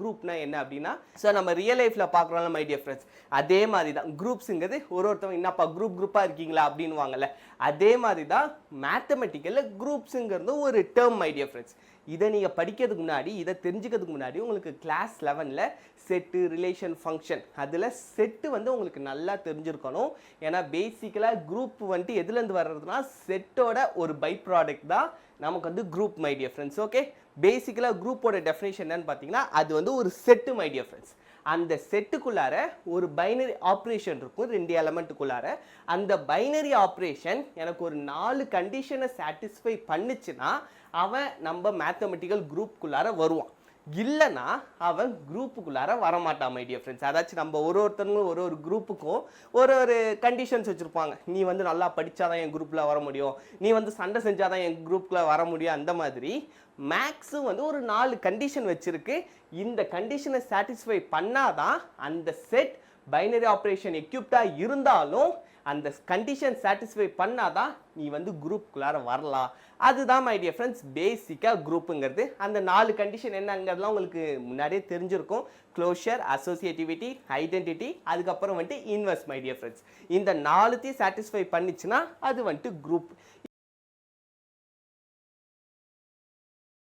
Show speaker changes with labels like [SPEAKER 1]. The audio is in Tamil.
[SPEAKER 1] குரூப்னா என்ன அப்படின்னா, ஸோ நம்ம ரியல் லைஃப்பில் பார்க்குறோம்ல மை டியர் ஃப்ரெண்ட்ஸ், அதே மாதிரி தான் குரூப்ஸுங்கிறது ஒருத்தவங்க என்னப்பா குரூப்பாக இருக்கீங்களா அப்படின்னு வாங்கல, அதே மாதிரி தான் மேத்தமெட்டிக்கலில் குரூப்ஸுங்கிறது ஒரு டேர்ம் மை டியர் ஃப்ரெண்ட்ஸ். இதை நீங்கள் படிக்கிறதுக்கு முன்னாடி, இதை தெரிஞ்சுக்கிறதுக்கு முன்னாடி உங்களுக்கு கிளாஸ் 11ல் செட்டு, ரிலேஷன், ஃபங்க்ஷன், அதில் செட்டு வந்து உங்களுக்கு நல்லா தெரிஞ்சிருக்கணும். ஏன்னா பேசிக்கலாக குரூப் வந்துட்டு எதுலேருந்து வர்றதுனா செட்டோட ஒரு பை ப்ராடக்ட் தான் நமக்கு வந்து group my dear friends. Okay, பேசிக்கலாக குரூப்போட டெஃபினேஷன் என்னன்னு பார்த்தீங்கன்னா, அது வந்து ஒரு செட்டு மை டியர் ஃப்ரெண்ட்ஸ். அந்த செட்டுக்குள்ளார ஒரு பைனரி ஆப்ரேஷன் இருக்கும் 2 எலமெண்ட்டுக்குள்ளார. அந்த பைனரி ஆப்ரேஷன் எனக்கு ஒரு 4 கண்டிஷனை சாட்டிஸ்ஃபை பண்ணுச்சுன்னா அவன் நம்ம மேத்தமெட்டிக்கல் குரூப்புக்குள்ளார வருவான். இல்லைன்னா அவன் குரூப்புக்குள்ளார வரமாட்டான் மை டியர் ஃப்ரெண்ட்ஸ். அதாச்சும் நம்ம ஒருத்தவங்களும் ஒரு குரூப்புக்கும் ஒரு கண்டிஷன்ஸ் வச்சுருப்பாங்க. நீ வந்து நல்லா படித்தாதான் என் குரூப்பில் வர முடியும், நீ வந்து சண்டை செஞ்சாதான் என் குரூப்பில் வர முடியும். அந்த மாதிரி மேக்ஸும் வந்து ஒரு 4 கண்டிஷன் வச்சுருக்கு. இந்த கண்டிஷனை சாட்டிஸ்ஃபை பண்ணாதான் அந்த செட் பைனரி ஆப்ரேஷன் எக்யூப்டாக இருந்தாலும் அந்த கண்டிஷன் சாட்டிஸ்ஃபை பண்ணாதான் நீ வந்து குரூப்புக்குள்ளார வரலாம். அதுதான் மை டியர் ஃப்ரெண்ட்ஸ் பேசிக்காக குரூப்புங்கிறது. அந்த 4 கண்டிஷன் என்னங்கிறதுலாம் உங்களுக்கு முன்னாடியே தெரிஞ்சிருக்கும். க்ளோஷர், அசோசியேட்டிவிட்டி, ஐடென்டிட்டி, அதுக்கப்புறம் வந்துட்டு இன்வெர்ஸ் மை டியர் ஃப்ரெண்ட்ஸ். இந்த 4த்தையும் சாட்டிஸ்ஃபை பண்ணிச்சுன்னா அது வந்துட்டு குரூப்.